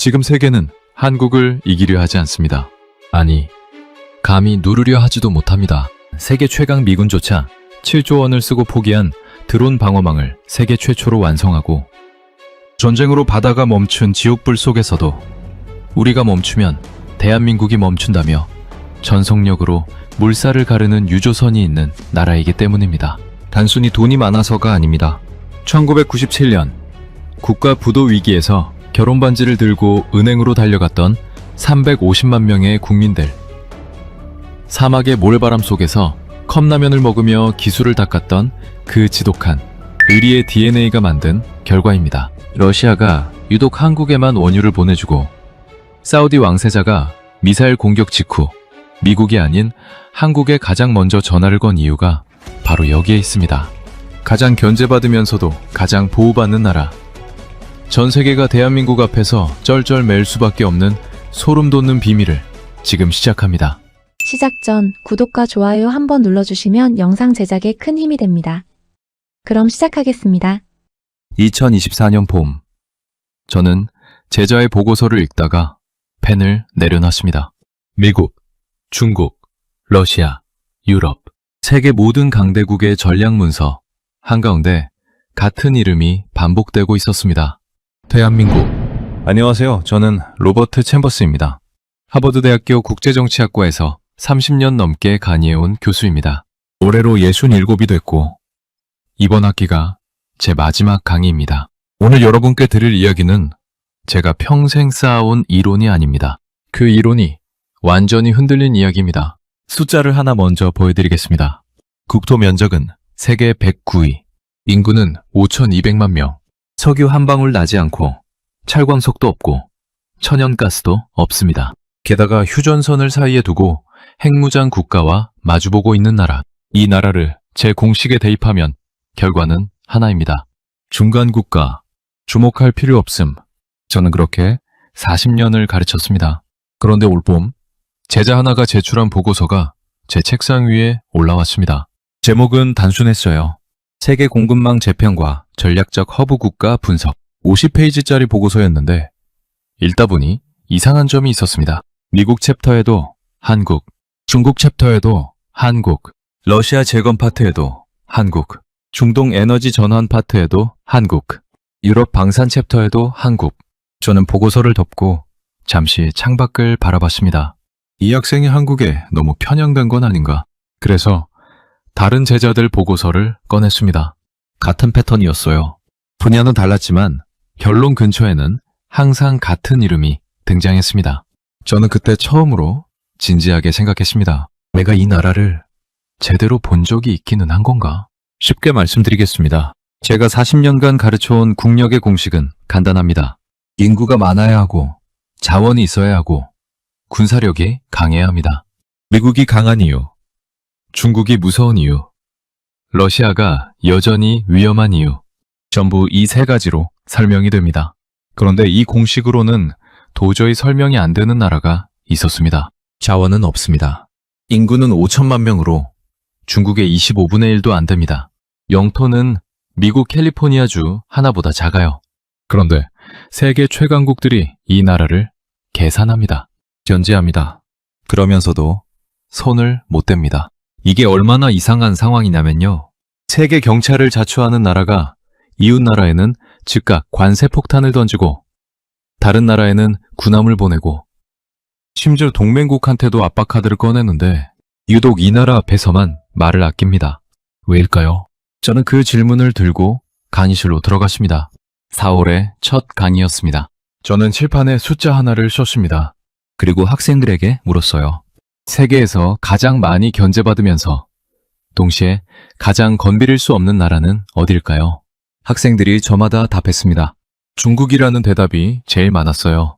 지금 세계는 한국을 이기려 하지 않습니다. 아니, 감히 누르려 하지도 못합니다. 세계 최강 미군조차 7조 원을 쓰고 포기한 드론 방어망을 세계 최초로 완성하고, 전쟁으로 바다가 멈춘 지옥불 속에서도 우리가 멈추면 대한민국이 멈춘다며 전속력으로 물살을 가르는 유조선이 있는 나라이기 때문입니다. 단순히 돈이 많아서가 아닙니다. 1997년 국가 부도 위기에서 결혼 반지를 들고 은행으로 달려갔던 350만 명의 국민들, 사막의 모래바람 속에서 컵라면을 먹으며 기술을 닦았던 그 지독한 의리의 DNA가 만든 결과입니다. 러시아가 유독 한국에만 원유를 보내주고, 사우디 왕세자가 미사일 공격 직후 미국이 아닌 한국에 가장 먼저 전화를 건 이유가 바로 여기에 있습니다. 가장 견제받으면서도 가장 보호받는 나라. 전 세계가 대한민국 앞에서 쩔쩔 맬 수밖에 없는 소름 돋는 비밀을 지금 시작합니다. 시작 전 구독과 좋아요 한번 눌러주시면 영상 제작에 큰 힘이 됩니다. 그럼 시작하겠습니다. 2024년 봄, 저는 제자의 보고서를 읽다가 펜을 내려놨습니다. 미국, 중국, 러시아, 유럽, 세계 모든 강대국의 전략문서 한가운데 같은 이름이 반복되고 있었습니다. 대한민국. 안녕하세요. 저는 로버트 챔버스입니다. 하버드대학교 국제정치학과에서 30년 넘게 강의해온 교수입니다. 올해로 67이 됐고, 이번 학기가 제 마지막 강의입니다. 오늘 여러분께 드릴 이야기는 제가 평생 쌓아온 이론이 아닙니다. 그 이론이 완전히 흔들린 이야기입니다. 숫자를 하나 먼저 보여드리겠습니다. 국토 면적은 세계 109위, 인구는 5,200만 명, 석유 한 방울 나지 않고 찰광석도 없고 천연가스도 없습니다. 게다가 휴전선을 사이에 두고 핵무장 국가와 마주보고 있는 나라. 이 나라를 제 공식에 대입하면 결과는 하나입니다. 중간 국가, 주목할 필요 없음. 저는 그렇게 40년을 가르쳤습니다. 그런데 올봄, 제자 하나가 제출한 보고서가 제 책상 위에 올라왔습니다. 제목은 단순했어요. 세계 공급망 재편과 전략적 허브 국가 분석. 50페이지짜리 보고서였는데 읽다 보니 이상한 점이 있었습니다. 미국 챕터에도 한국, 중국 챕터에도 한국, 러시아 재건 파트에도 한국, 중동 에너지 전환 파트에도 한국, 유럽 방산 챕터에도 한국. 저는 보고서를 덮고 잠시 창밖을 바라봤습니다. 이 학생이 한국에 너무 편향된 건 아닌가. 그래서 다른 제자들 보고서를 꺼냈습니다. 같은 패턴이었어요. 분야는 달랐지만 결론 근처에는 항상 같은 이름이 등장했습니다. 저는 그때 처음으로 진지하게 생각했습니다. 내가 이 나라를 제대로 본 적이 있기는 한 건가? 쉽게 말씀드리겠습니다. 제가 40년간 가르쳐온 국력의 공식은 간단합니다. 인구가 많아야 하고, 자원이 있어야 하고, 군사력이 강해야 합니다. 미국이 강한 이유, 중국이 무서운 이유, 러시아가 여전히 위험한 이유, 전부 이 세 가지로 설명이 됩니다. 그런데 이 공식으로는 도저히 설명이 안 되는 나라가 있었습니다. 자원은 없습니다. 인구는 5천만 명으로 중국의 25분의 1도 안 됩니다. 영토는 미국 캘리포니아주 하나보다 작아요. 그런데 세계 최강국들이 이 나라를 계산합니다. 견제합니다. 그러면서도 손을 못 댑니다. 이게 얼마나 이상한 상황이냐면요. 세계 경찰을 자처하는 나라가 이웃 나라에는 즉각 관세 폭탄을 던지고, 다른 나라에는 군함을 보내고, 심지어 동맹국한테도 압박카드를 꺼내는데 유독 이 나라 앞에서만 말을 아낍니다. 왜일까요? 저는 그 질문을 들고 강의실로 들어갔습니다. 4월의 첫 강의였습니다. 저는 칠판에 숫자 하나를 썼습니다. 그리고 학생들에게 물었어요. 세계에서 가장 많이 견제받으면서 동시에 가장 건드릴 수 없는 나라는 어딜까요? 학생들이 저마다 답했습니다. 중국이라는 대답이 제일 많았어요.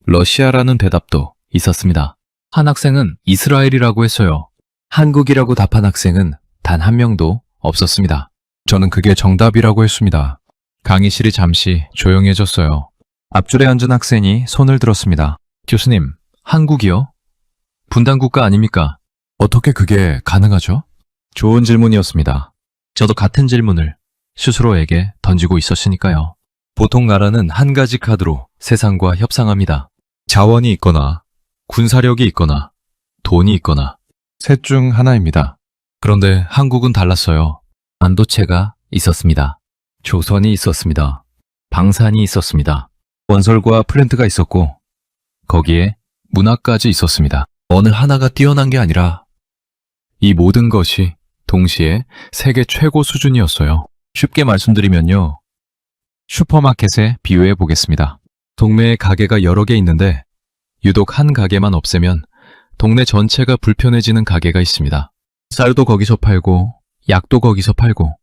러시아라는 대답도 있었습니다. 한 학생은 이스라엘이라고 했어요. 한국이라고 답한 학생은 단 한 명도 없었습니다. 저는 그게 정답이라고 했습니다. 강의실이 잠시 조용해졌어요. 앞줄에 앉은 학생이 손을 들었습니다. 교수님, 한국이요? 분단국가 아닙니까? 어떻게 그게 가능하죠? 좋은 질문이었습니다. 저도 같은 질문을 스스로에게 던지고 있었으니까요. 보통 나라는 한 가지 카드로 세상과 협상합니다. 자원이 있거나 군사력이 있거나 돈이 있거나 셋 중 하나입니다. 그런데 한국은 달랐어요. 반도체가 있었습니다. 조선이 있었습니다. 방산이 있었습니다. 건설과 플랜트가 있었고 거기에 문화까지 있었습니다. 어느 하나가 뛰어난 게 아니라 이 모든 것이 동시에 세계 최고 수준이었어요. 쉽게 말씀드리면요. 슈퍼마켓에 비유해 보겠습니다. 동네에 가게가 여러 개 있는데 유독 한 가게만 없애면 동네 전체가 불편해지는 가게가 있습니다. 쌀도 거기서 팔고 약도 거기서 팔고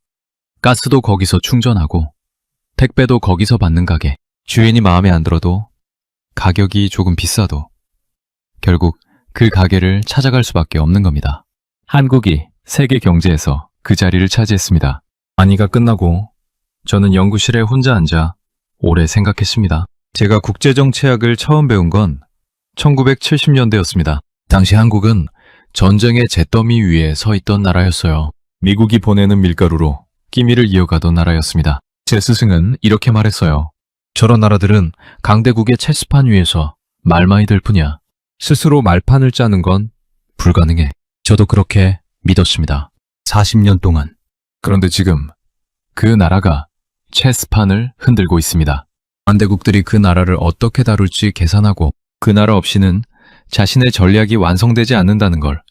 가스도 거기서 충전하고 택배도 거기서 받는 가게. 주인이 마음에 안 들어도 가격이 조금 비싸도 결국 그 가게를 찾아갈 수밖에 없는 겁니다. 한국이 세계 경제에서 그 자리를 차지했습니다. 만이가 끝나고 저는 연구실에 혼자 앉아 오래 생각했습니다. 제가 국제정치학을 처음 배운 건 1970년대였습니다. 당시 한국은 전쟁의 잿더미 위에 서 있던 나라였어요. 미국이 보내는 밀가루로 끼미를 이어가던 나라였습니다. 제 스승은 이렇게 말했어요. 저런 나라들은 강대국의 체스판 위에서 말만이 될 뿐이야. 스스로 말판을 짜는 건 불가능해. 저도 그렇게 믿었습니다. 40년 동안. 그런데 지금 그 나라가 체스판을 흔들고 있습니다. 강대국들이 그 나라를 어떻게 다룰지 계산하고 그 나라 없이는 자신의 전략이 완성되지 않는다는 걸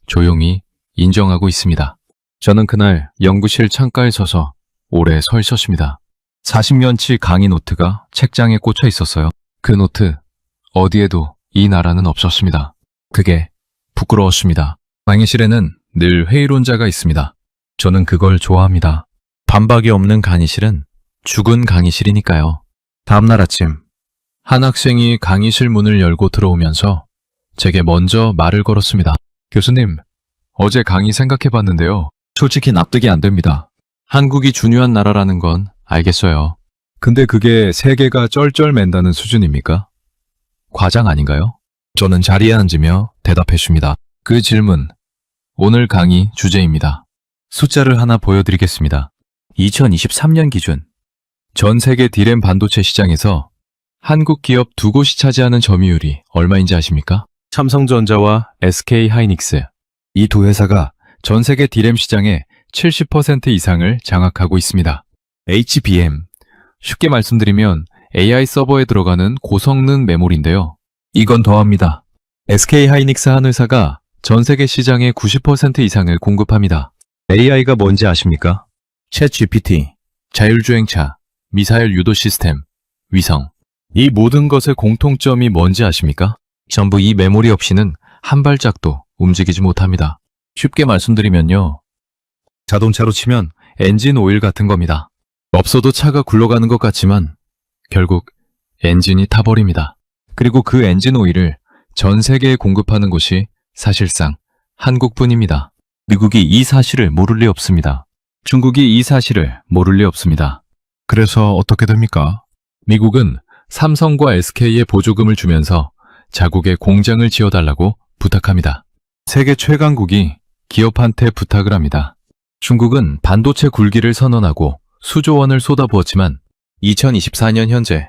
조용히 인정하고 있습니다. 저는 그날 연구실 창가에 서서 오래 서 있었습니다. 40년치 강의 노트가 책장에 꽂혀 있었어요. 그 노트 어디에도 이 나라는 없었습니다. 그게 부끄러웠습니다. 강의실에는 늘 회의론자가 있습니다. 저는 그걸 좋아합니다. 반박이 없는 강의실은 죽은 강의실이니까요. 다음날 아침 한 학생이 강의실 문을 열고 들어오면서 제게 먼저 말을 걸었습니다. 교수님, 어제 강의 생각해봤는데요. 솔직히 납득이 안 됩니다. 한국이 중요한 나라라는 건 알겠어요. 근데 그게 세계가 쩔쩔맨다는 수준입니까? 과장 아닌가요? 저는 자리에 앉으며 대답했습니다. 그 질문, 오늘 강의 주제입니다. 숫자를 하나 보여드리겠습니다. 2023년 기준 전 세계 디램 반도체 시장에서 한국 기업 두 곳이 차지하는 점유율이 얼마인지 아십니까? 삼성전자와 SK하이닉스. 이 두 회사가 전 세계 디램 시장의 70% 이상을 장악하고 있습니다. HBM, 쉽게 말씀드리면 AI 서버에 들어가는 고성능 메모리인데요. 이건 더합니다. SK하이닉스 한 회사가 전 세계 시장의 90% 이상을 공급합니다. AI가 뭔지 아십니까? 챗GPT, 자율주행차, 미사일 유도 시스템, 위성. 이 모든 것의 공통점이 뭔지 아십니까? 전부 이 메모리 없이는 한 발짝도 움직이지 못합니다. 쉽게 말씀드리면요. 자동차로 치면 엔진 오일 같은 겁니다. 없어도 차가 굴러가는 것 같지만 결국 엔진이 타버립니다. 그리고 그 엔진 오일을 전 세계에 공급하는 곳이 사실상 한국뿐입니다. 미국이 이 사실을 모를 리 없습니다. 중국이 이 사실을 모를 리 없습니다. 그래서 어떻게 됩니까? 미국은 삼성과 SK에 보조금을 주면서 자국의 공장을 지어달라고 부탁합니다. 세계 최강국이 기업한테 부탁을 합니다. 중국은 반도체 굴기를 선언하고 수조 원을 쏟아부었지만 2024년 현재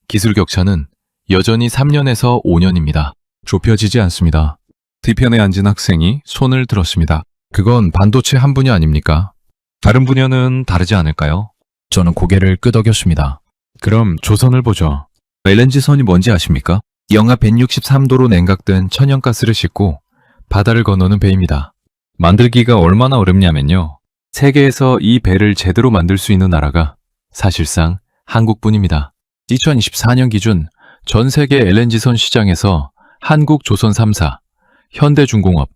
기술 격차는 여전히 3년에서 5년입니다. 좁혀지지 않습니다. 뒤편에 앉은 학생이 손을 들었습니다. 그건 반도체 한 분야 아닙니까? 다른 분야는 다르지 않을까요? 저는 고개를 끄덕였습니다. 그럼 조선을 보죠. LNG선이 뭔지 아십니까? 영하 163도로 냉각된 천연가스를 싣고 바다를 건너는 배입니다. 만들기가 얼마나 어렵냐면요. 세계에서 이 배를 제대로 만들 수 있는 나라가 사실상 한국뿐입니다. 2024년 기준 전 세계 LNG선 시장에서 한국 조선 3사, 현대중공업,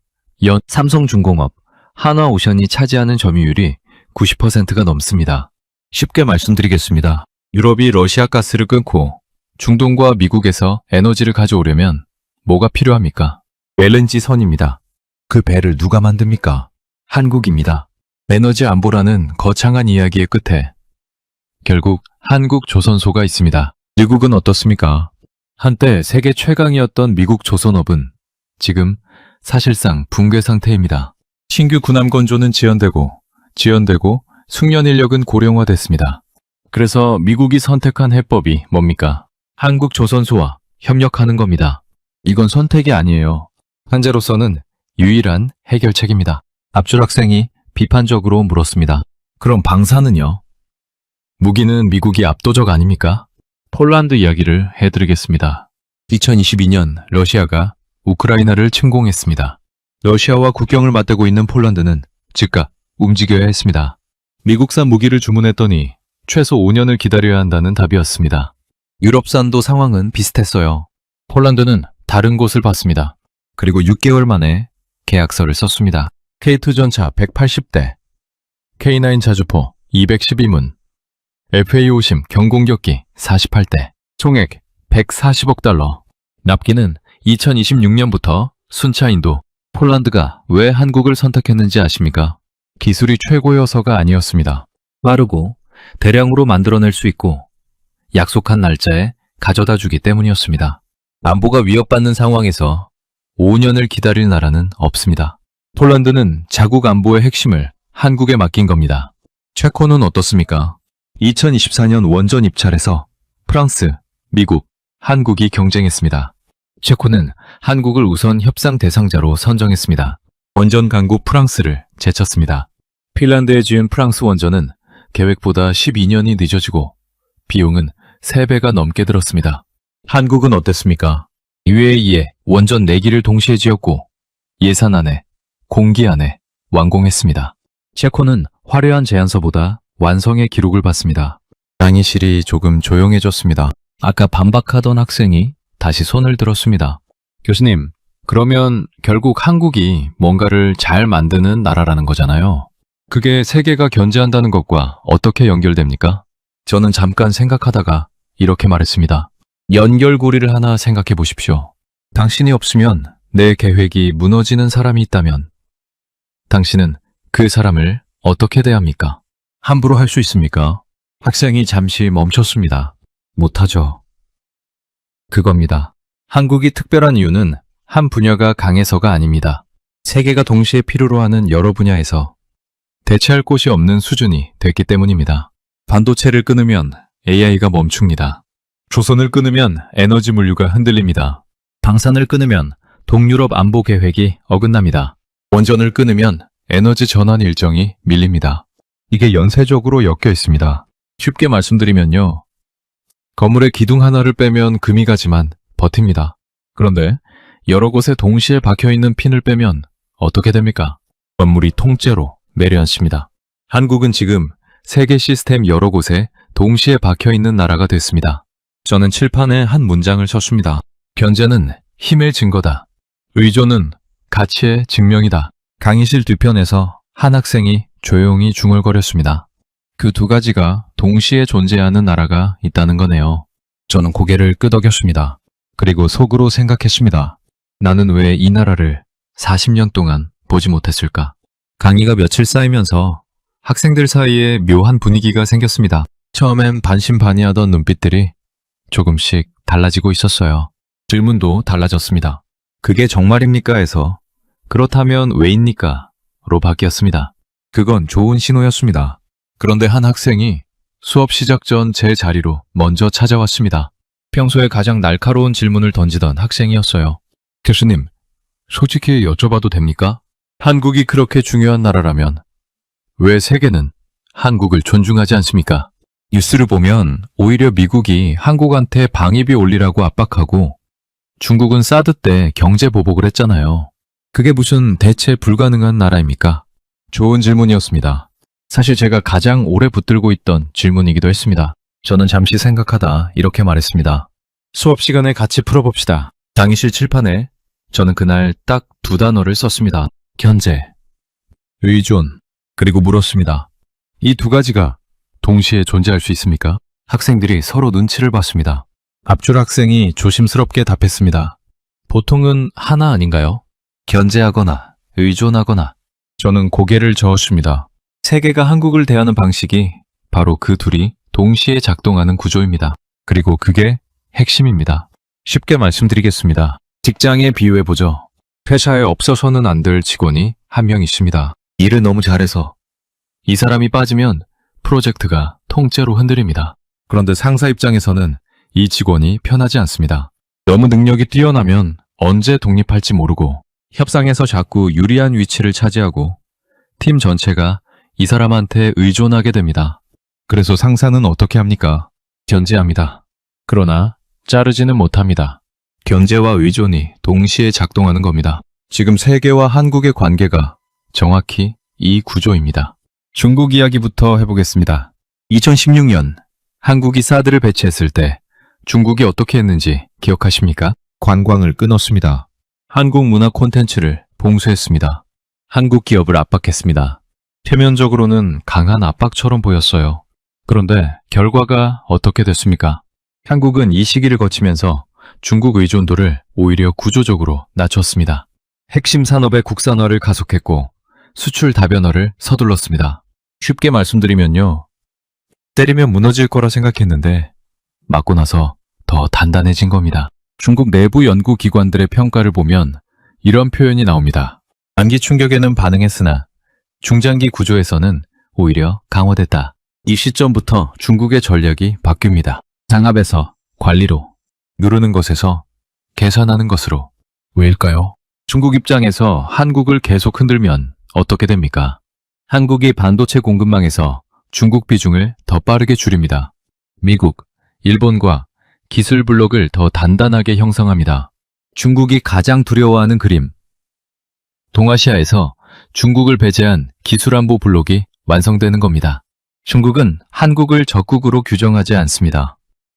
삼성중공업, 한화오션이 차지하는 점유율이 90%가 넘습니다. 쉽게 말씀드리겠습니다. 유럽이 러시아 가스를 끊고 중동과 미국에서 에너지를 가져오려면 뭐가 필요합니까? LNG 선입니다. 그 배를 누가 만듭니까? 한국입니다. 에너지 안보라는 거창한 이야기의 끝에 결국 한국 조선소가 있습니다. 미국은 어떻습니까? 한때 세계 최강이었던 미국 조선업은 지금 사실상 붕괴 상태입니다. 신규 군함 건조는 지연되고 숙련 인력은 고령화됐습니다. 그래서 미국이 선택한 해법이 뭡니까? 한국 조선소와 협력하는 겁니다. 이건 선택이 아니에요. 현재로서는 유일한 해결책입니다. 압줄 학생이 비판적으로 물었습니다. 그럼 방사는요? 무기는 미국이 압도적 아닙니까? 폴란드 이야기를 해드리겠습니다. 2022년 러시아가 우크라이나를 침공했습니다. 러시아와 국경을 맞대고 있는 폴란드는 즉각 움직여야 했습니다. 미국산 무기를 주문했더니 최소 5년을 기다려야 한다는 답이었습니다. 유럽산도 상황은 비슷했어요. 폴란드는 다른 곳을 봤습니다. 그리고 6개월 만에 계약서를 썼습니다. K2 전차 180대, K9 자주포 212문, FA-50 경공격기 48대, 총액 140억 달러. 납기는 2026년부터 순차인도. 폴란드가 왜 한국을 선택했는지 아십니까? 기술이 최고여서가 아니었습니다. 빠르고 대량으로 만들어낼 수 있고 약속한 날짜에 가져다 주기 때문이었습니다. 안보가 위협받는 상황에서 5년을 기다릴 나라는 없습니다. 폴란드는 자국 안보의 핵심을 한국에 맡긴 겁니다. 체코는 어떻습니까? 2024년 원전 입찰에서 프랑스, 미국, 한국이 경쟁했습니다. 체코는 한국을 우선 협상 대상자로 선정했습니다. 원전 강국 프랑스를 제쳤습니다. 핀란드에 지은 프랑스 원전은 계획보다 12년이 늦어지고 비용은 3배가 넘게 들었습니다. 한국은 어땠습니까? UAE에 원전 4기를 동시에 지었고 예산안에 공기안에 완공했습니다. 체코는 화려한 제안서보다 완성의 기록을 받습니다. 강의실이 조금 조용해졌습니다. 아까 반박하던 학생이 다시 손을 들었습니다. 교수님, 그러면 결국 한국이 뭔가를 잘 만드는 나라라는 거잖아요. 그게 세계가 견제한다는 것과 어떻게 연결됩니까? 저는 잠깐 생각하다가 이렇게 말했습니다. 연결고리를 하나 생각해 보십시오. 당신이 없으면 내 계획이 무너지는 사람이 있다면 당신은 그 사람을 어떻게 대합니까? 함부로 할 수 있습니까? 학생이 잠시 멈췄습니다. 못하죠. 그겁니다. 한국이 특별한 이유는 한 분야가 강해서가 아닙니다. 세계가 동시에 필요로 하는 여러 분야에서 대체할 곳이 없는 수준이 됐기 때문입니다. 반도체를 끊으면 AI가 멈춥니다. 조선을 끊으면 에너지 물류가 흔들립니다. 방산을 끊으면 동유럽 안보 계획이 어긋납니다. 원전을 끊으면 에너지 전환 일정이 밀립니다. 이게 연쇄적으로 엮여 있습니다. 쉽게 말씀드리면요. 건물의 기둥 하나를 빼면 금이 가지만 버팁니다. 그런데 여러 곳에 동시에 박혀있는 핀을 빼면 어떻게 됩니까? 건물이 통째로 내려앉습니다. 한국은 지금 세계 시스템 여러 곳에 동시에 박혀있는 나라가 됐습니다. 저는 칠판에 한 문장을 썼습니다. 견제는 힘의 증거다. 의존은 가치의 증명이다. 강의실 뒤편에서 한 학생이 조용히 중얼거렸습니다. 그 두 가지가 동시에 존재하는 나라가 있다는 거네요. 저는 고개를 끄덕였습니다. 그리고 속으로 생각했습니다. 나는 왜 이 나라를 40년 동안 보지 못했을까? 강의가 며칠 쌓이면서 학생들 사이에 묘한 분위기가 생겼습니다. 처음엔 반신반의하던 눈빛들이 조금씩 달라지고 있었어요. 질문도 달라졌습니다. 그게 정말입니까? 해서 그렇다면 왜입니까? 로 바뀌었습니다. 그건 좋은 신호였습니다. 그런데 한 학생이 수업 시작 전 제 자리로 먼저 찾아왔습니다. 평소에 가장 날카로운 질문을 던지던 학생이었어요. 교수님, 솔직히 여쭤봐도 됩니까? 한국이 그렇게 중요한 나라라면 왜 세계는 한국을 존중하지 않습니까? 뉴스를 보면 오히려 미국이 한국한테 방위비 올리라고 압박하고 중국은 사드 때 경제 보복을 했잖아요. 그게 무슨 대체 불가능한 나라입니까? 좋은 질문이었습니다. 사실 제가 가장 오래 붙들고 있던 질문이기도 했습니다. 저는 잠시 생각하다 이렇게 말했습니다. 수업 시간에 같이 풀어봅시다. 강의실 칠판에 저는 그날 딱 2단어를 썼습니다. 견제, 의존, 그리고 물었습니다. 이 2가지가 동시에 존재할 수 있습니까? 학생들이 서로 눈치를 봤습니다. 압줄 학생이 조심스럽게 답했습니다. 보통은 하나 아닌가요? 견제하거나 의존하거나. 저는 고개를 저었습니다. 세계가 한국을 대하는 방식이 바로 그 둘이 동시에 작동하는 구조입니다. 그리고 그게 핵심입니다. 쉽게 말씀드리겠습니다. 직장에 비유해보죠. 회사에 없어서는 안 될 직원이 한 명 있습니다. 일을 너무 잘해서 이 사람이 빠지면 프로젝트가 통째로 흔들립니다. 그런데 상사 입장에서는 이 직원이 편하지 않습니다. 너무 능력이 뛰어나면 언제 독립할지 모르고 협상에서 자꾸 유리한 위치를 차지하고 팀 전체가 이 사람한테 의존하게 됩니다. 그래서 상사는 어떻게 합니까? 견제합니다. 그러나 자르지는 못합니다. 견제와 의존이 동시에 작동하는 겁니다. 지금 세계와 한국의 관계가 정확히 이 구조입니다. 중국 이야기부터 해보겠습니다. 2016년 한국이 사드를 배치했을 때 중국이 어떻게 했는지 기억하십니까? 관광을 끊었습니다. 한국 문화 콘텐츠를 봉쇄했습니다. 한국 기업을 압박했습니다. 표면적으로는 강한 압박처럼 보였어요. 그런데 결과가 어떻게 됐습니까? 한국은 이 시기를 거치면서 중국 의존도를 오히려 구조적으로 낮췄습니다. 핵심 산업의 국산화를 가속했고 수출 다변화를 서둘렀습니다. 쉽게 말씀드리면요. 때리면 무너질 거라 생각했는데 맞고 나서 더 단단해진 겁니다. 중국 내부 연구기관들의 평가를 보면 이런 표현이 나옵니다. 단기 충격에는 반응했으나 중장기 구조에서는 오히려 강화됐다. 이 시점부터 중국의 전략이 바뀝니다. 장압에서 관리로, 누르는 것에서 계산하는 것으로. 왜일까요? 중국 입장에서 한국을 계속 흔들면 어떻게 됩니까? 한국이 반도체 공급망에서 중국 비중을 더 빠르게 줄입니다. 미국, 일본과 기술 블록을 더 단단하게 형성합니다. 중국이 가장 두려워하는 그림. 동아시아에서 중국을 배제한 기술안보 블록이 완성되는 겁니다. 중국은 한국을 적국으로 규정하지 않습니다.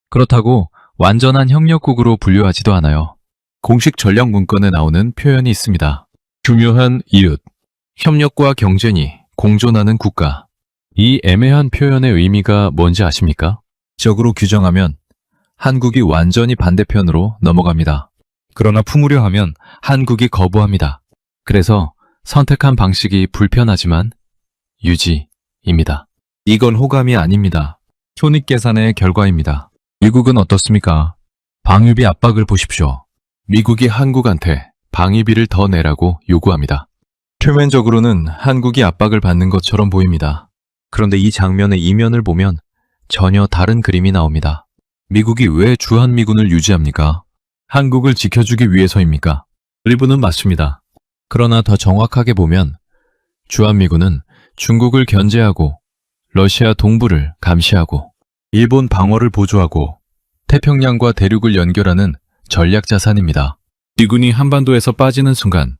그렇다고 완전한 협력국으로 분류하지도 않아요. 공식 전략 문건에 나오는 표현이 있습니다. 중요한 이웃, 협력과 경쟁이 공존하는 국가. 이 애매한 표현의 의미가 뭔지 아십니까? 적으로 규정하면 한국이 완전히 반대편으로 넘어갑니다. 그러나 품으려 하면 한국이 거부합니다. 그래서 선택한 방식이 불편하지만 유지입니다. 이건 호감이 아닙니다. 손익계산의 결과입니다. 미국은 어떻습니까? 방위비 압박을 보십시오. 미국이 한국한테 방위비를 더 내라고 요구합니다. 표면적으로는 한국이 압박을 받는 것처럼 보입니다. 그런데 이 장면의 이면을 보면 전혀 다른 그림이 나옵니다. 미국이 왜 주한미군을 유지합니까? 한국을 지켜주기 위해서입니까? 일부는 맞습니다. 그러나 더 정확하게 보면 주한미군은 중국을 견제하고 러시아 동부를 감시하고 일본 방어를 보조하고 태평양과 대륙을 연결하는 전략 자산입니다. 미군이 한반도에서 빠지는 순간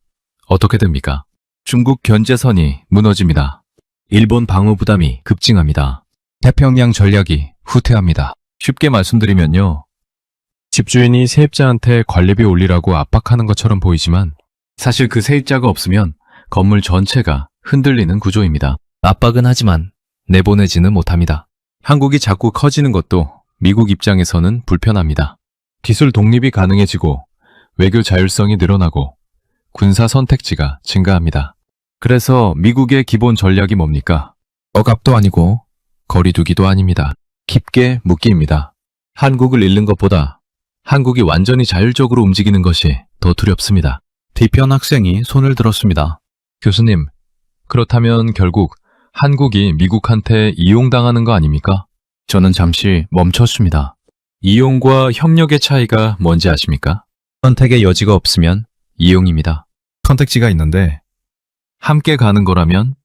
어떻게 됩니까? 중국 견제선이 무너집니다. 일본 방어 부담이 급증합니다. 태평양 전략이 후퇴합니다. 쉽게 말씀드리면요. 집주인이 세입자한테 관리비 올리라고 압박하는 것처럼 보이지만 사실 그 세입자가 없으면 건물 전체가 흔들리는 구조입니다. 압박은 하지만 내보내지는 못합니다. 한국이 자꾸 커지는 것도 미국 입장에서는 불편합니다. 기술 독립이 가능해지고 외교 자율성이 늘어나고 군사 선택지가 증가합니다. 그래서 미국의 기본 전략이 뭡니까? 억압도 아니고 거리두기도 아닙니다. 깊게 묶기입니다. 한국을 잃는 것보다 한국이 완전히 자율적으로 움직이는 것이 더 두렵습니다. 뒤편 학생이 손을 들었습니다. 교수님, 그렇다면 결국 한국이 미국한테 이용당하는 거 아닙니까? 저는 잠시 멈췄습니다. 이용과 협력의 차이가 뭔지 아십니까? 선택의 여지가 없으면 이용입니다. 선택지가 있는데 함께 가는 거라면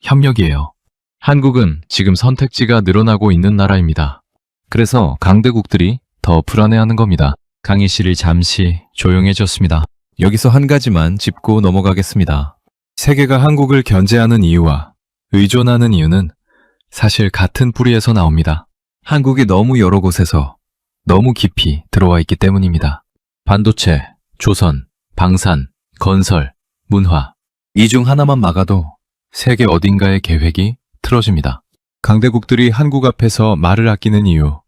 협력이에요. 한국은 지금 선택지가 늘어나고 있는 나라입니다. 그래서 강대국들이 더 불안해하는 겁니다. 강의실이 잠시 조용해졌습니다. 여기서 한 가지만 짚고 넘어가겠습니다. 세계가 한국을 견제하는 이유와 의존하는 이유는 사실 같은 뿌리에서 나옵니다. 한국이 너무 여러 곳에서 너무 깊이 들어와 있기 때문입니다. 반도체, 조선, 방산, 건설, 문화. 이 중 하나만 막아도 세계 어딘가의 계획이 틀어집니다. 강대국들이 한국 앞에서 말을 아끼는 이유.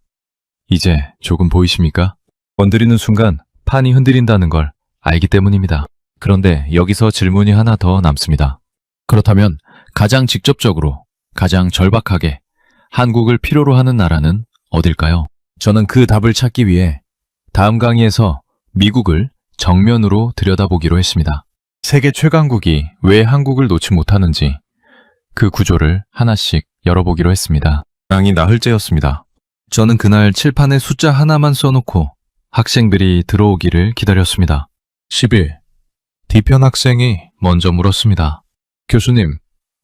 이제 조금 보이십니까? 건드리는 순간 판이 흔들린다는 걸 알기 때문입니다. 그런데 여기서 질문이 하나 더 남습니다. 그렇다면 가장 직접적으로, 가장 절박하게 한국을 필요로 하는 나라는 어딜까요? 저는 그 답을 찾기 위해 다음 강의에서 미국을 정면으로 들여다보기로 했습니다. 세계 최강국이 왜 한국을 놓지 못하는지, 그 구조를 하나씩 열어보기로 했습니다. 땅이 나흘째였습니다. 저는 그날 칠판에 숫자 하나만 써놓고 학생들이 들어오기를 기다렸습니다. 10일. 뒤편 학생이 먼저 물었습니다. 교수님,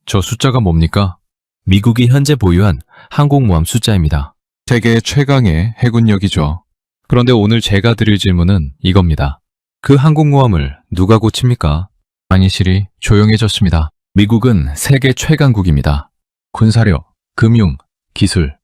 저 숫자가 뭡니까? 미국이 현재 보유한 항공모함 숫자입니다. 세계 최강의 해군력이죠. 그런데 오늘 제가 드릴 질문은 이겁니다. 그 항공모함을 누가 고칩니까? 강의실이 조용해졌습니다. 미국은 세계 최강국입니다. 군사력, 금융, 기술,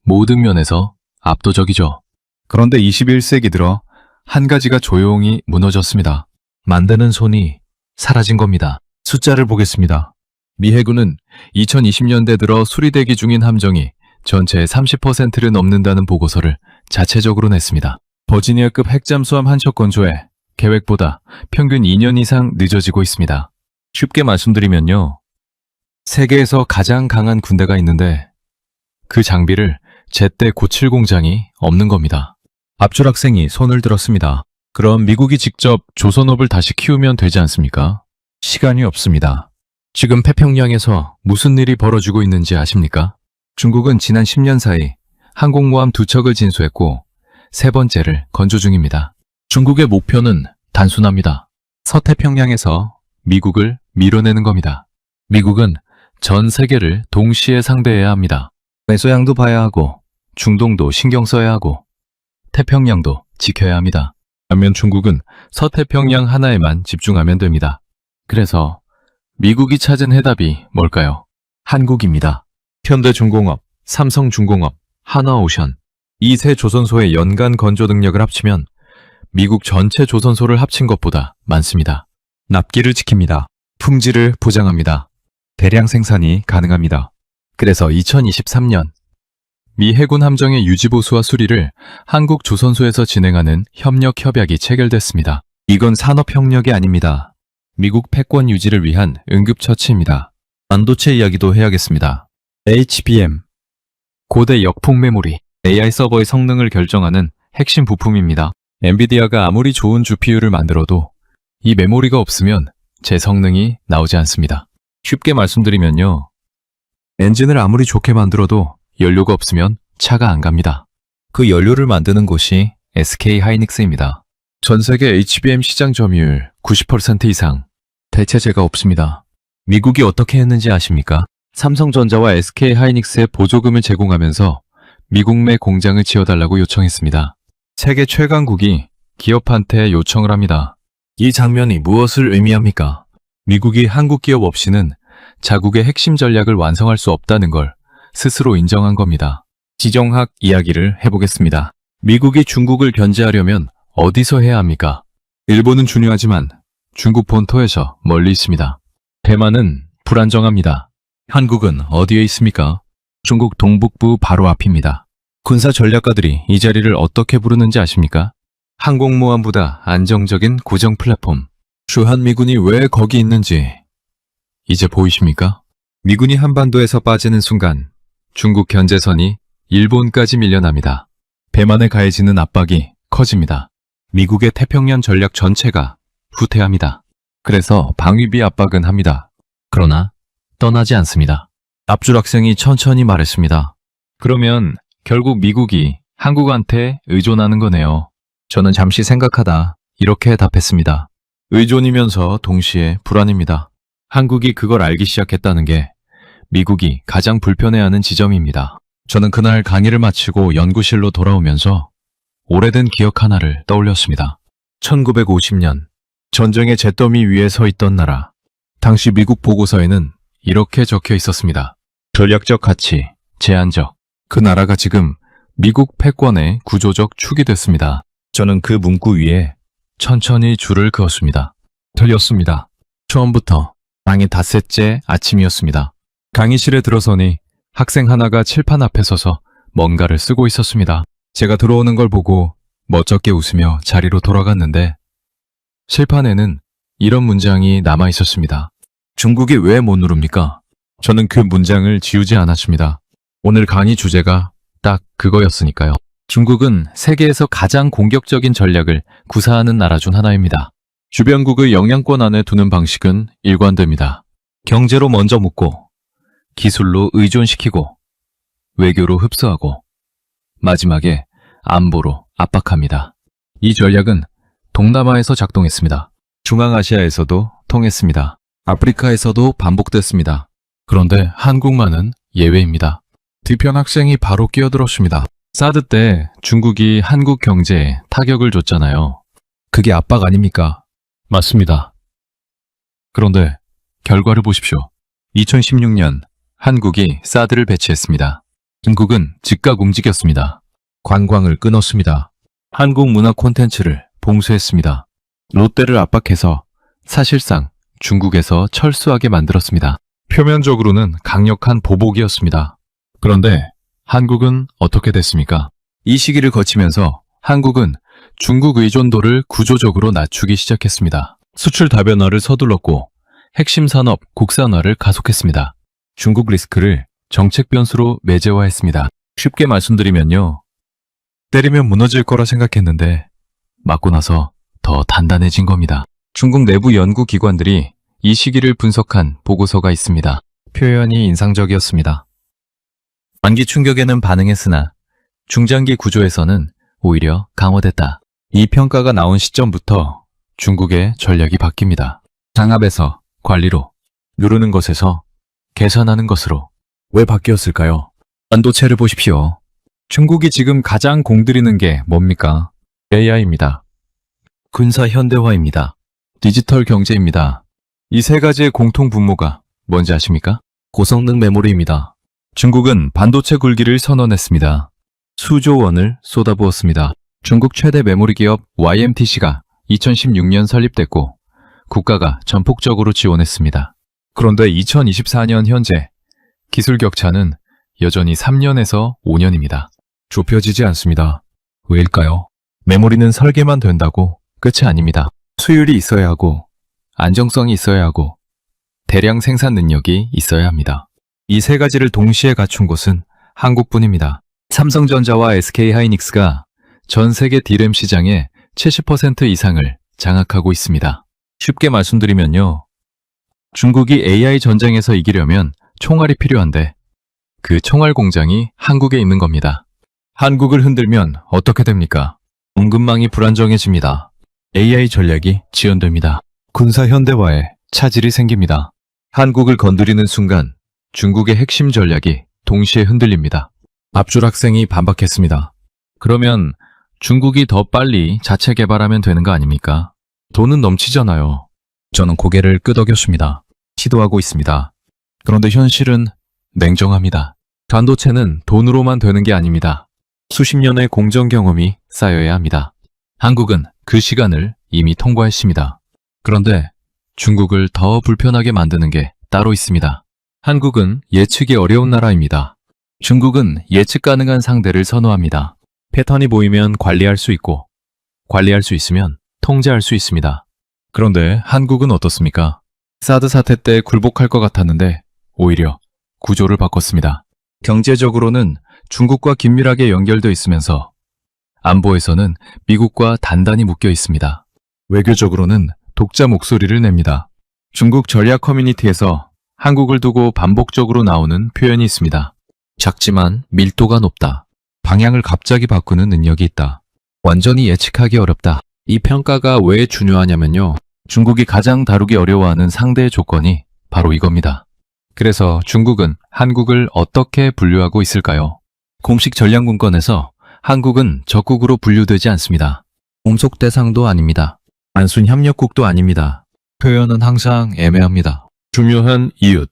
모든 면에서 압도적이죠. 그런데 21세기 들어 한 가지가 조용히 무너졌습니다. 만드는 손이 사라진 겁니다. 숫자를 보겠습니다. 미 해군은 2020년대 들어 수리대기 중인 함정이 전체의 30%를 넘는다는 보고서를 자체적으로 냈습니다. 버지니아급 핵잠수함 한 척 건조에 계획보다 평균 2년 이상 늦어지고 있습니다. 쉽게 말씀드리면요. 세계에서 가장 강한 군대가 있는데 그 장비를 제때 고칠 공장이 없는 겁니다. 앞줄 학생이 손을 들었습니다. 그럼 미국이 직접 조선업을 다시 키우면 되지 않습니까? 시간이 없습니다. 지금 태평양에서 무슨 일이 벌어지고 있는지 아십니까? 중국은 지난 10년 사이 항공모함 2척을 진수했고 세 번째를 건조 중입니다. 중국의 목표는 단순합니다. 서태평양에서 미국을 밀어내는 겁니다. 미국은 전 세계를 동시에 상대해야 합니다. 매서양도 봐야 하고 중동도 신경 써야 하고 태평양도 지켜야 합니다. 반면 중국은 서태평양 하나에만 집중하면 됩니다. 그래서 미국이 찾은 해답이 뭘까요? 한국입니다. 현대중공업, 삼성중공업, 하나오션 이 세 조선소의 연간 건조 능력을 합치면 미국 전체 조선소를 합친 것보다 많습니다. 납기를 지킵니다. 품질을 보장합니다. 대량 생산이 가능합니다. 그래서 2023년 미 해군 함정의 유지보수와 수리를 한국 조선소에서 진행하는 협력 협약이 체결됐습니다. 이건 산업협력이 아닙니다. 미국 패권 유지를 위한 응급처치입니다. 반도체 이야기도 해야겠습니다. HBM, 고대 역폭 메모리, AI 서버의 성능을 결정하는 핵심 부품입니다. 엔비디아가 아무리 좋은 GPU를 만들어도 이 메모리가 없으면 제 성능이 나오지 않습니다. 쉽게 말씀드리면요. 엔진을 아무리 좋게 만들어도 연료가 없으면 차가 안 갑니다. 그 연료를 만드는 곳이 SK 하이닉스입니다. 전 세계 HBM 시장 점유율 90% 이상, 대체제가 없습니다. 미국이 어떻게 했는지 아십니까? 삼성전자와 SK 하이닉스에 보조금을 제공하면서 미국 내 공장을 지어달라고 요청했습니다. 세계 최강국이 기업한테 요청을 합니다. 이 장면이 무엇을 의미합니까? 미국이 한국 기업 없이는 자국의 핵심 전략을 완성할 수 없다는 걸 스스로 인정한 겁니다. 지정학 이야기를 해보겠습니다. 미국이 중국을 견제하려면 어디서 해야 합니까? 일본은 중요하지만 중국 본토에서 멀리 있습니다. 대만은 불안정합니다. 한국은 어디에 있습니까? 중국 동북부 바로 앞입니다. 군사 전략가들이 이 자리를 어떻게 부르는지 아십니까? 항공모함보다 안정적인 고정 플랫폼. 주한미군이 왜 거기 있는지 이제 보이십니까? 미군이 한반도에서 빠지는 순간 중국 견제선이 일본까지 밀려납니다. 대만에 가해지는 압박이 커집니다. 미국의 태평양 전략 전체가 후퇴합니다. 그래서 방위비 압박은 합니다. 그러나 떠나지 않습니다. 앞줄 학생이 천천히 말했습니다. 그러면 결국 미국이 한국한테 의존하는 거네요. 저는 잠시 생각하다 이렇게 답했습니다. 의존이면서 동시에 불안입니다. 한국이 그걸 알기 시작했다는 게 미국이 가장 불편해하는 지점입니다. 저는 그날 강의를 마치고 연구실로 돌아오면서 오래된 기억 하나를 떠올렸습니다. 1950년 전쟁의 잿더미 위에 서 있던 나라. 당시 미국 보고서에는 이렇게 적혀 있었습니다. 전략적 가치, 제한적. 그 나라가 지금 미국 패권의 구조적 축이 됐습니다. 저는 그 문구 위에 천천히 줄을 그었습니다. 틀렸습니다. 처음부터 강의 닷새째 아침이었습니다. 강의실에 들어서니 학생 하나가 칠판 앞에 서서 뭔가를 쓰고 있었습니다. 제가 들어오는 걸 보고 멋쩍게 웃으며 자리로 돌아갔는데 칠판에는 이런 문장이 남아 있었습니다. 중국이 왜 못 누릅니까? 저는 그 문장을 지우지 않았습니다. 오늘 강의 주제가 딱 그거였으니까요. 중국은 세계에서 가장 공격적인 전략을 구사하는 나라 중 하나입니다. 주변국의 영향권 안에 두는 방식은 일관됩니다. 경제로 먼저 묻고 기술로 의존시키고 외교로 흡수하고 마지막에 안보로 압박합니다. 이 전략은 동남아에서 작동했습니다. 중앙아시아에서도 통했습니다. 아프리카에서도 반복됐습니다. 그런데 한국만은 예외입니다. 뒤편 학생이 바로 끼어들었습니다. 사드 때 중국이 한국 경제에 타격을 줬잖아요. 그게 압박 아닙니까? 맞습니다. 그런데 결과를 보십시오. 2016년 한국이 사드를 배치했습니다. 중국은 즉각 움직였습니다. 관광을 끊었습니다. 한국 문화 콘텐츠를 봉쇄했습니다. 롯데를 압박해서 사실상 중국에서 철수하게 만들었습니다. 표면적으로는 강력한 보복이었습니다. 그런데 한국은 어떻게 됐습니까? 이 시기를 거치면서 한국은 중국 의존도를 구조적으로 낮추기 시작했습니다. 수출 다변화를 서둘렀고 핵심 산업 국산화를 가속했습니다. 중국 리스크를 정책 변수로 매제화했습니다. 쉽게 말씀드리면요. 때리면 무너질 거라 생각했는데 맞고 나서 더 단단해진 겁니다. 중국 내부 연구기관들이 이 시기를 분석한 보고서가 있습니다. 표현이 인상적이었습니다. 단기 충격에는 반응했으나 중장기 구조에서는 오히려 강화됐다. 이 평가가 나온 시점부터 중국의 전략이 바뀝니다. 장압에서 관리로, 누르는 것에서 계산하는 것으로. 왜 바뀌었을까요? 반도체를 보십시오. 중국이 지금 가장 공들이는 게 뭡니까? AI입니다. 군사 현대화입니다. 디지털 경제입니다. 이 세 가지의 공통 분모가 뭔지 아십니까? 고성능 메모리입니다. 중국은 반도체 굴기를 선언했습니다. 수조 원을 쏟아부었습니다. 중국 최대 메모리 기업 YMTC가 2016년 설립됐고 국가가 전폭적으로 지원했습니다. 그런데 2024년 현재 기술 격차는 여전히 3년에서 5년입니다. 좁혀지지 않습니다. 왜일까요? 메모리는 설계만 된다고 끝이 아닙니다. 수율이 있어야 하고 안정성이 있어야 하고 대량 생산 능력이 있어야 합니다. 이 세 가지를 동시에 갖춘 곳은 한국뿐입니다. 삼성전자와 SK하이닉스가 전 세계 D램 시장의 70% 이상을 장악하고 있습니다. 쉽게 말씀드리면요. 중국이 AI 전쟁에서 이기려면 총알이 필요한데 그 총알 공장이 한국에 있는 겁니다. 한국을 흔들면 어떻게 됩니까? 공급망이 불안정해집니다. AI 전략이 지연됩니다. 군사 현대화에 차질이 생깁니다. 한국을 건드리는 순간 중국의 핵심 전략이 동시에 흔들립니다. 앞줄 학생이 반박했습니다. 그러면 중국이 더 빨리 자체 개발하면 되는 거 아닙니까? 돈은 넘치잖아요. 저는 고개를 끄덕였습니다. 시도하고 있습니다. 그런데 현실은 냉정합니다. 반도체는 돈으로만 되는 게 아닙니다. 수십 년의 공정 경험이 쌓여야 합니다. 한국은 그 시간을 이미 통과했습니다. 그런데 중국을 더 불편하게 만드는 게 따로 있습니다. 한국은 예측이 어려운 나라입니다. 중국은 예측 가능한 상대를 선호합니다. 패턴이 보이면 관리할 수 있고, 관리할 수 있으면 통제할 수 있습니다. 그런데 한국은 어떻습니까? 사드 사태 때 굴복할 것 같았는데 오히려 구조를 바꿨습니다. 경제적으로는 중국과 긴밀하게 연결되어 있으면서 안보에서는 미국과 단단히 묶여 있습니다. 외교적으로는 독자 목소리를 냅니다. 중국 전략 커뮤니티에서 한국을 두고 반복적으로 나오는 표현이 있습니다. 작지만 밀도가 높다. 방향을 갑자기 바꾸는 능력이 있다. 완전히 예측하기 어렵다. 이 평가가 왜 중요하냐면요. 중국이 가장 다루기 어려워하는 상대의 조건이 바로 이겁니다. 그래서 중국은 한국을 어떻게 분류하고 있을까요? 공식 전략문건에서 한국은 적국으로 분류되지 않습니다. 공속 대상도 아닙니다. 단순 협력국도 아닙니다. 표현은 항상 애매합니다. 중요한 이웃,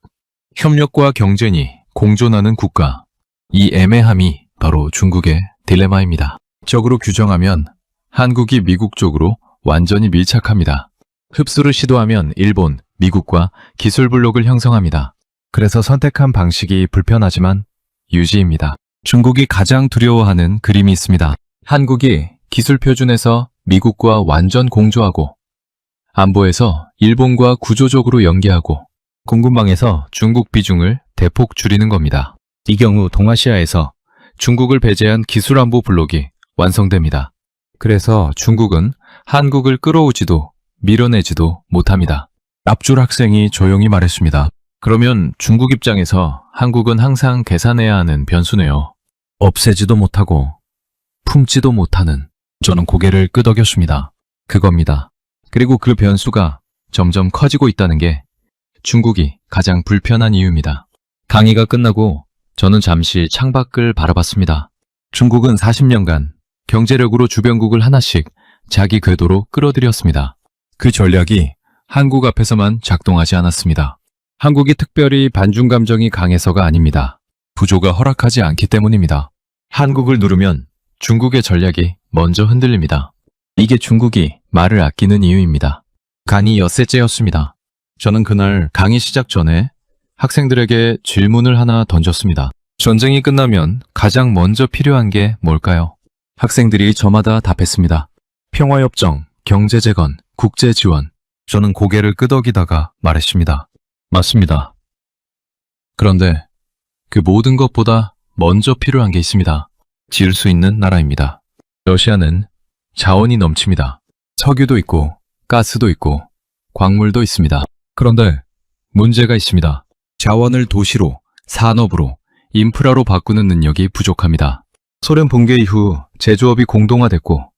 협력과 경쟁이 공존하는 국가. 이 애매함이 바로 중국의 딜레마입니다. 적으로 규정하면 한국이 미국 쪽으로 완전히 밀착합니다. 흡수를 시도하면 일본, 미국과 기술 블록을 형성합니다. 그래서 선택한 방식이 불편하지만 유지입니다. 중국이 가장 두려워하는 그림이 있습니다. 한국이 기술 표준에서 미국과 완전 공조하고 안보에서 일본과 구조적으로 연계하고 공급망에서 중국 비중을 대폭 줄이는 겁니다. 이 경우 동아시아에서 중국을 배제한 기술안보 블록이 완성됩니다. 그래서 중국은 한국을 끌어오지도 밀어내지도 못합니다. 앞줄 학생이 조용히 말했습니다. 그러면 중국 입장에서 한국은 항상 계산해야 하는 변수네요. 없애지도 못하고 품지도 못하는. 저는 고개를 끄덕였습니다. 그겁니다. 그리고 그 변수가 점점 커지고 있다는 게 중국이 가장 불편한 이유입니다. 강의가 끝나고 저는 잠시 창밖을 바라봤습니다. 중국은 40년간 경제력으로 주변국을 하나씩 자기 궤도로 끌어들였습니다. 그 전략이 한국 앞에서만 작동하지 않았습니다. 한국이 특별히 반중 감정이 강해서가 아닙니다. 구조가 허락하지 않기 때문입니다. 한국을 누르면 중국의 전략이 먼저 흔들립니다. 이게 중국이 말을 아끼는 이유입니다. 강의 엿새째였습니다. 저는 그날 강의 시작 전에 학생들에게 질문을 하나 던졌습니다. 전쟁이 끝나면 가장 먼저 필요한 게 뭘까요? 학생들이 저마다 답했습니다. 평화협정, 경제재건, 국제지원. 저는 고개를 끄덕이다가 말했습니다. 맞습니다. 그런데 그 모든 것보다 먼저 필요한 게 있습니다. 지을 수 있는 나라입니다. 러시아는 자원이 넘칩니다. 석유도 있고, 가스도 있고, 광물도 있습니다. 그런데 문제가 있습니다. 자원을 도시로, 산업으로, 인프라로 바꾸는 능력이 부족합니다. 소련 붕괴 이후 제조업이 공동화됐고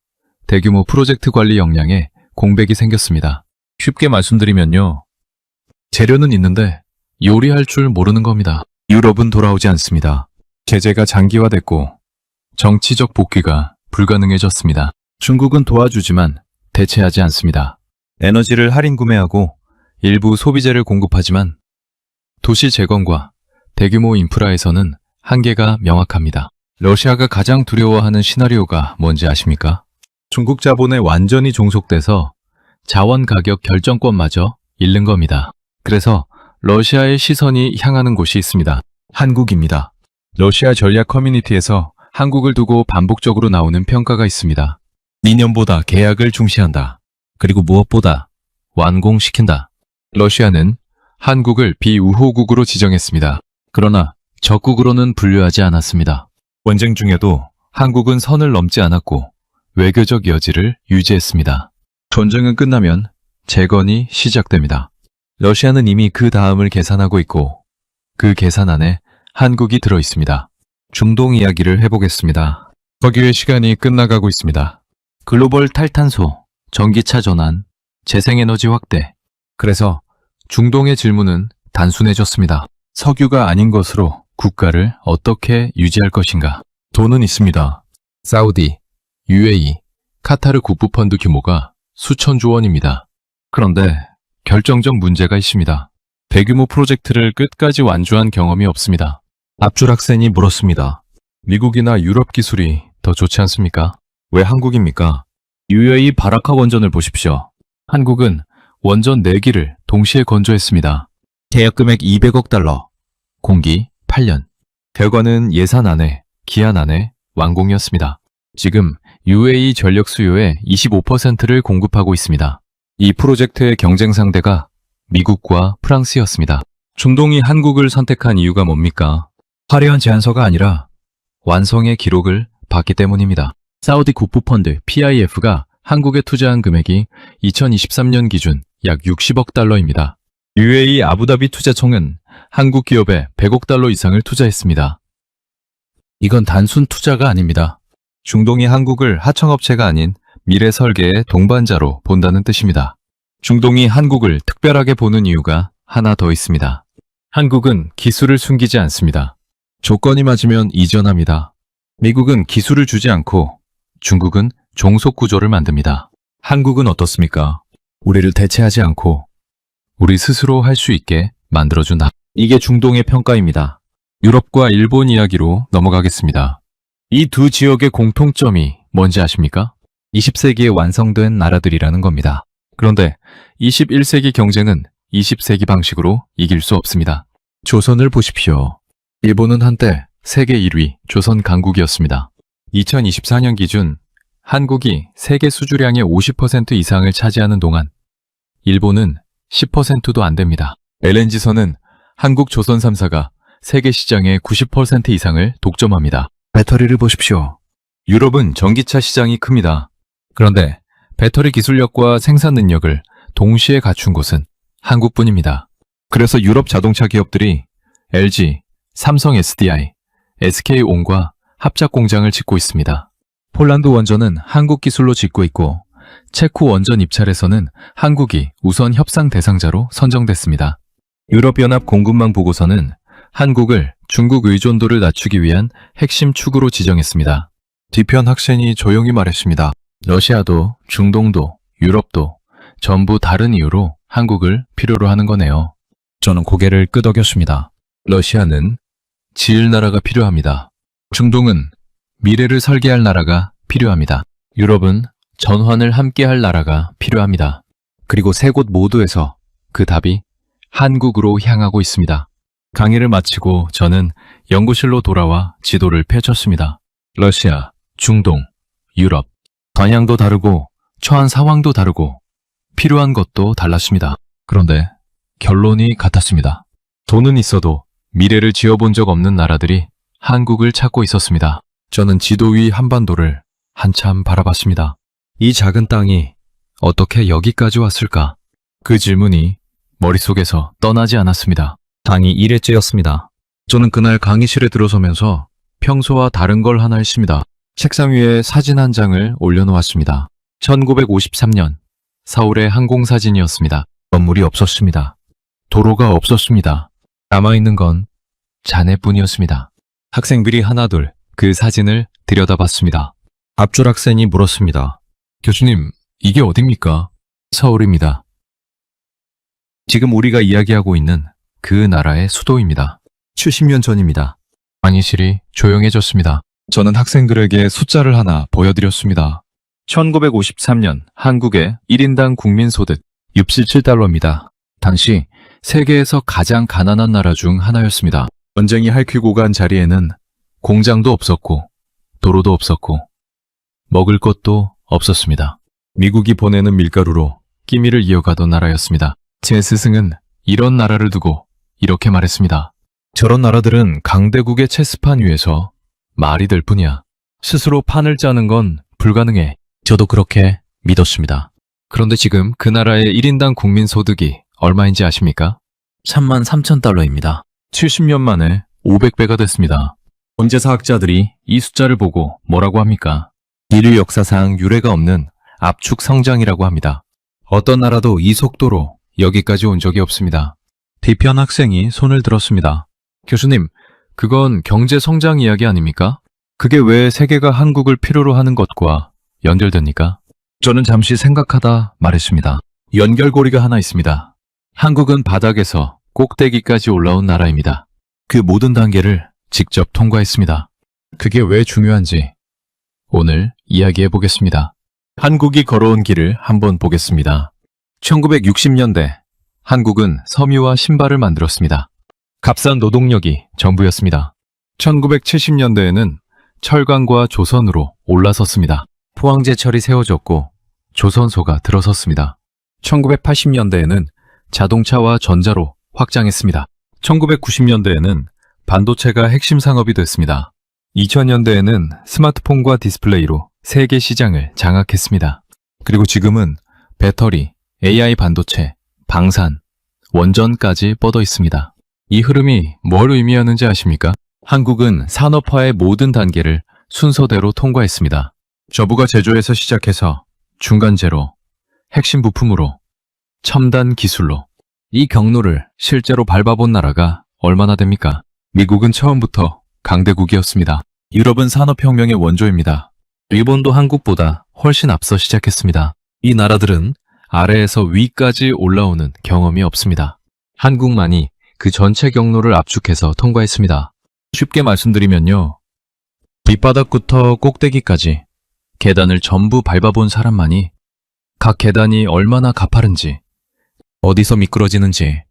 대규모 프로젝트 관리 역량에 공백이 생겼습니다. 쉽게 말씀드리면요. 재료는 있는데 요리할 줄 모르는 겁니다. 유럽은 돌아오지 않습니다. 제재가 장기화됐고 정치적 복귀가 불가능해졌습니다. 중국은 도와주지만 대체하지 않습니다. 에너지를 할인 구매하고 일부 소비재를 공급하지만 도시 재건과 대규모 인프라에서는 한계가 명확합니다. 러시아가 가장 두려워하는 시나리오가 뭔지 아십니까? 중국 자본에 완전히 종속돼서 자원 가격 결정권마저 잃는 겁니다. 그래서 러시아의 시선이 향하는 곳이 있습니다. 한국입니다. 러시아 전략 커뮤니티에서 한국을 두고 반복적으로 나오는 평가가 있습니다. 이념보다 계약을 중시한다. 그리고 무엇보다 완공시킨다. 러시아는 한국을 비우호국으로 지정했습니다. 그러나 적국으로는 분류하지 않았습니다. 원쟁 중에도 한국은 선을 넘지 않았고 외교적 여지를 유지했습니다. 전쟁은 끝나면 재건이 시작됩니다. 러시아는 이미 그 다음을 계산하고 있고 그 계산 안에 한국이 들어 있습니다. 중동 이야기를 해보겠습니다. 석유의 시간이 끝나가고 있습니다. 글로벌 탈탄소, 전기차 전환, 재생에너지 확대. 그래서 중동의 질문은 단순해졌습니다. 석유가 아닌 것으로 국가를 어떻게 유지할 것인가? 돈은 있습니다. 사우디, UAE, 카타르 국부펀드 규모가 수천조 원입니다. 그런데 결정적 문제가 있습니다. 대규모 프로젝트를 끝까지 완주한 경험이 없습니다. 압줄학센이 물었습니다. 미국이나 유럽 기술이 더 좋지 않습니까? 왜 한국입니까? UAE 바라카 원전을 보십시오. 한국은 원전 4기를 동시에 건조했습니다. 계약 금액 200억 달러, 공기 8년. 결과는 예산 안에, 기한 안에 완공이었습니다. 지금 UAE 전력 수요의 25%를 공급하고 있습니다. 이 프로젝트의 경쟁 상대가 미국과 프랑스였습니다. 중동이 한국을 선택한 이유가 뭡니까? 화려한 제안서가 아니라 완성의 기록을 봤기 때문입니다. 사우디 국부펀드 PIF가 한국에 투자한 금액이 2023년 기준 약 60억 달러입니다. UAE 아부다비 투자청은 한국 기업에 100억 달러 이상을 투자했습니다. 이건 단순 투자가 아닙니다. 중동이 한국을 하청업체가 아닌 미래 설계의 동반자로 본다는 뜻입니다. 중동이 한국을 특별하게 보는 이유가 하나 더 있습니다. 한국은 기술을 숨기지 않습니다. 조건이 맞으면 이전합니다. 미국은 기술을 주지 않고 중국은 종속 구조를 만듭니다. 한국은 어떻습니까? 우리를 대체하지 않고 우리 스스로 할 수 있게 만들어준다. 이게 중동의 평가입니다. 유럽과 일본 이야기로 넘어가겠습니다. 이 두 지역의 공통점이 뭔지 아십니까? 20세기에 완성된 나라들이라는 겁니다. 그런데 21세기 경쟁은 20세기 방식으로 이길 수 없습니다. 조선을 보십시오. 일본은 한때 세계 1위 조선 강국이었습니다. 2024년 기준 한국이 세계 수주량의 50% 이상을 차지하는 동안 일본은 10%도 안 됩니다. LNG선은 한국 조선 3사가 세계 시장의 90% 이상을 독점합니다. 배터리를 보십시오. 유럽은 전기차 시장이 큽니다. 그런데 배터리 기술력과 생산 능력을 동시에 갖춘 곳은 한국뿐입니다. 그래서 유럽 자동차 기업들이 LG, 삼성 SDI, SK온과 합작 공장을 짓고 있습니다. 폴란드 원전은 한국 기술로 짓고 있고 체코 원전 입찰에서는 한국이 우선 협상 대상자로 선정됐습니다. 유럽연합 공급망 보고서는 한국을 중국 의존도를 낮추기 위한 핵심 축으로 지정했습니다. 뒤편 학생이 조용히 말했습니다. 러시아도 중동도 유럽도 전부 다른 이유로 한국을 필요로 하는 거네요. 저는 고개를 끄덕였습니다. 러시아는 지을 나라가 필요합니다. 중동은 미래를 설계할 나라가 필요합니다. 유럽은 전환을 함께할 나라가 필요합니다. 그리고 세 곳 모두에서 그 답이 한국으로 향하고 있습니다. 강의를 마치고 저는 연구실로 돌아와 지도를 펼쳤습니다. 러시아, 중동, 유럽, 방향도 다르고 처한 상황도 다르고 필요한 것도 달랐습니다. 그런데 결론이 같았습니다. 돈은 있어도 미래를 지어본 적 없는 나라들이 한국을 찾고 있었습니다. 저는 지도 위 한반도를 한참 바라봤습니다. 이 작은 땅이 어떻게 여기까지 왔을까? 그 질문이 머릿속에서 떠나지 않았습니다. 당이 일회째였습니다. 저는 그날 강의실에 들어서면서 평소와 다른 걸 하나 했습니다. 책상 위에 사진 한 장을 올려놓았습니다. 1953년 서울의 항공사진이었습니다. 건물이 없었습니다. 도로가 없었습니다. 남아있는 건 잔해뿐이었습니다. 학생들이 하나둘 그 사진을 들여다봤습니다. 앞줄 학생이 물었습니다. 교수님, 이게 어딥니까? 서울입니다. 지금 우리가 이야기하고 있는 그 나라의 수도입니다. 70년 전입니다. 강의실이 조용해졌습니다. 저는 학생들에게 숫자를 하나 보여드렸습니다. 1953년 한국의 1인당 국민소득 67달러입니다. 당시 세계에서 가장 가난한 나라 중 하나였습니다. 전쟁이 핥히고 간 자리에는 공장도 없었고 도로도 없었고 먹을 것도 없었습니다. 미국이 보내는 밀가루로 끼미를 이어가던 나라였습니다. 제 스승은 이런 나라를 두고 이렇게 말했습니다. 저런 나라들은 강대국의 체스판 위에서 말이 될 뿐이야. 스스로 판을 짜는 건 불가능해. 저도 그렇게 믿었습니다. 그런데 지금 그 나라의 1인당 국민소득이 얼마인지 아십니까? 33,000달러입니다. 70년 만에 500배가 됐습니다. 경제사학자들이 이 숫자를 보고 뭐라고 합니까? 인류 역사상 유례가 없는 압축 성장이라고 합니다. 어떤 나라도 이 속도로 여기까지 온 적이 없습니다. 뒤편 학생이 손을 들었습니다. 교수님, 그건 경제 성장 이야기 아닙니까? 그게 왜 세계가 한국을 필요로 하는 것과 연결됩니까? 저는 잠시 생각하다 말했습니다. 연결고리가 하나 있습니다. 한국은 바닥에서 꼭대기까지 올라온 나라입니다. 그 모든 단계를 직접 통과했습니다. 그게 왜 중요한지 오늘 이야기해 보겠습니다. 한국이 걸어온 길을 한번 보겠습니다. 1960년대 한국은 섬유와 신발을 만들었습니다. 값싼 노동력이 전부였습니다. 1970년대에는 철강과 조선으로 올라섰습니다. 포항제철이 세워졌고 조선소가 들어섰습니다. 1980년대에는 자동차와 전자로 확장했습니다. 1990년대에는 반도체가 핵심 상업이 됐습니다. 2000년대에는 스마트폰과 디스플레이로 세계 시장을 장악했습니다. 그리고 지금은 배터리, AI 반도체, 방산, 원전까지 뻗어 있습니다. 이 흐름이 뭘 의미하는지 아십니까? 한국은 산업화의 모든 단계를 순서대로 통과했습니다. 저부가 제조에서 시작해서 중간재로, 핵심 부품으로, 첨단 기술로 이 경로를 실제로 밟아본 나라가 얼마나 됩니까? 미국은 처음부터 강대국이었습니다. 유럽은 산업혁명의 원조입니다. 일본도 한국보다 훨씬 앞서 시작했습니다. 이 나라들은 아래에서 위까지 올라오는 경험이 없습니다. 한국만이 그 전체 경로를 압축해서 통과했습니다. 쉽게 말씀드리면요. 밑바닥부터 꼭대기까지 계단을 전부 밟아본 사람만이 각 계단이 얼마나 가파른지, 어디서 미끄러지는지,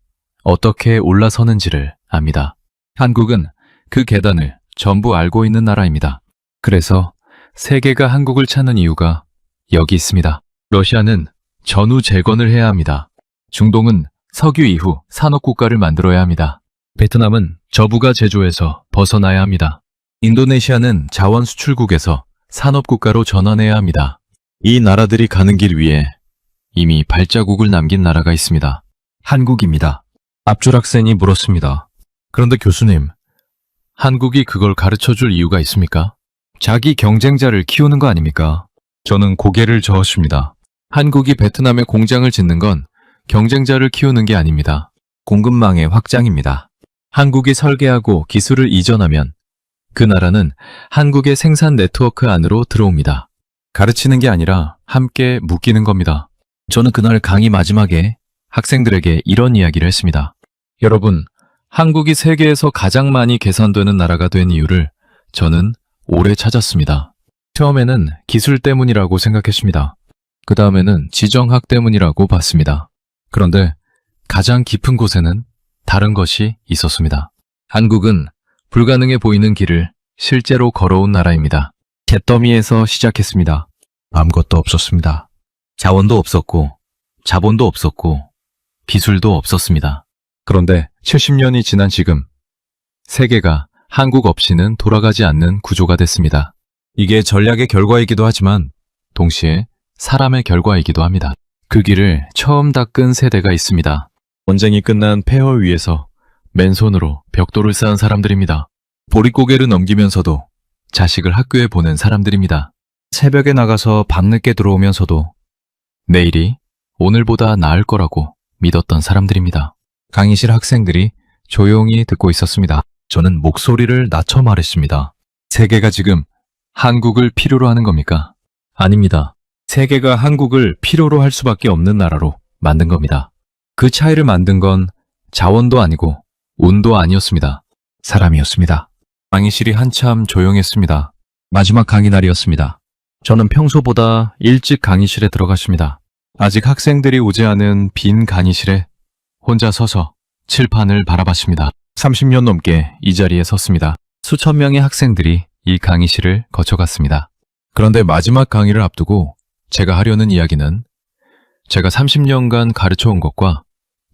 어떻게 올라서는지를 압니다. 한국은 그 계단을 전부 알고 있는 나라입니다. 그래서 세계가 한국을 찾는 이유가 여기 있습니다. 러시아는 전후 재건을 해야 합니다. 중동은 석유 이후 산업국가를 만들어야 합니다. 베트남은 저부가 제조에서 벗어나야 합니다. 인도네시아는 자원 수출국에서 산업국가로 전환해야 합니다. 이 나라들이 가는 길 위에 이미 발자국을 남긴 나라가 있습니다. 한국입니다. 앞줄 학생이 물었습니다. 그런데 교수님, 한국이 그걸 가르쳐 줄 이유가 있습니까? 자기 경쟁자를 키우는 거 아닙니까? 저는 고개를 저었습니다. 한국이 베트남에 공장을 짓는 건 경쟁자를 키우는 게 아닙니다. 공급망의 확장입니다. 한국이 설계하고 기술을 이전하면 그 나라는 한국의 생산 네트워크 안으로 들어옵니다. 가르치는 게 아니라 함께 묶이는 겁니다. 저는 그날 강의 마지막에 학생들에게 이런 이야기를 했습니다. 여러분, 한국이 세계에서 가장 많이 개선되는 나라가 된 이유를 저는 오래 찾았습니다. 처음에는 기술 때문이라고 생각했습니다. 그 다음에는 지정학 때문이라고 봤습니다. 그런데 가장 깊은 곳에는 다른 것이 있었습니다. 한국은 불가능해 보이는 길을 실제로 걸어온 나라입니다. 잿더미에서 시작했습니다. 아무것도 없었습니다. 자원도 없었고, 자본도 없었고, 기술도 없었습니다. 그런데 70년이 지난 지금, 세계가 한국 없이는 돌아가지 않는 구조가 됐습니다. 이게 전략의 결과이기도 하지만, 동시에 사람의 결과이기도 합니다. 그 길을 처음 닦은 세대가 있습니다. 전쟁이 끝난 폐허 위에서 맨손으로 벽돌을 쌓은 사람들입니다. 보릿고개를 넘기면서도 자식을 학교에 보낸 사람들입니다. 새벽에 나가서 밤늦게 들어오면서도 내일이 오늘보다 나을 거라고 믿었던 사람들입니다. 강의실 학생들이 조용히 듣고 있었습니다. 저는 목소리를 낮춰 말했습니다. 세계가 지금 한국을 필요로 하는 겁니까? 아닙니다. 세계가 한국을 필요로 할 수밖에 없는 나라로 만든 겁니다. 그 차이를 만든 건 자원도 아니고 운도 아니었습니다. 사람이었습니다. 강의실이 한참 조용했습니다. 마지막 강의 날이었습니다. 저는 평소보다 일찍 강의실에 들어갔습니다. 아직 학생들이 오지 않은 빈 강의실에 혼자 서서 칠판을 바라봤습니다. 30년 넘게 이 자리에 섰습니다. 수천 명의 학생들이 이 강의실을 거쳐갔습니다. 그런데 마지막 강의를 앞두고 제가 하려는 이야기는 제가 30년간 가르쳐온 것과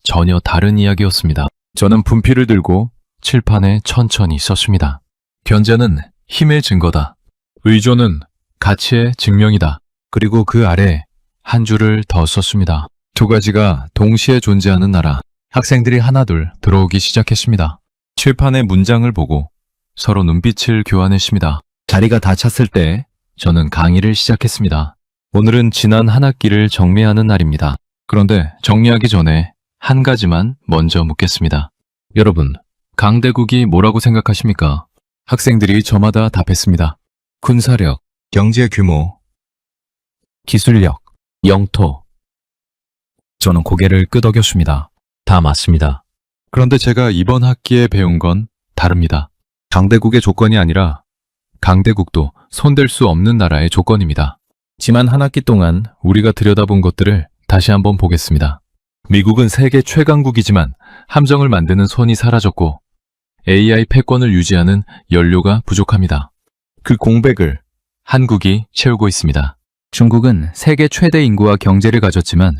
전혀 다른 이야기였습니다. 저는 분필을 들고 칠판에 천천히 썼습니다. 견제는 힘의 증거다. 의존은 가치의 증명이다. 그리고 그 아래 한 줄을 더 썼습니다. 두 가지가 동시에 존재하는 나라. 학생들이 하나둘 들어오기 시작했습니다. 칠판의 문장을 보고 서로 눈빛을 교환했습니다. 자리가 다 찼을 때 저는 강의를 시작했습니다. 오늘은 지난 한 학기를 정리하는 날입니다. 그런데 정리하기 전에 한 가지만 먼저 묻겠습니다. 여러분, 강대국이 뭐라고 생각하십니까? 학생들이 저마다 답했습니다. 군사력, 경제 규모, 기술력, 영토. 저는 고개를 끄덕였습니다. 다 맞습니다. 그런데 제가 이번 학기에 배운 건 다릅니다. 강대국의 조건이 아니라 강대국도 손댈 수 없는 나라의 조건입니다. 지난 한 학기 동안 우리가 들여다본 것들을 다시 한번 보겠습니다. 미국은 세계 최강국이지만 함정을 만드는 손이 사라졌고 AI 패권을 유지하는 연료가 부족합니다. 그 공백을 한국이 채우고 있습니다. 중국은 세계 최대 인구와 경제를 가졌지만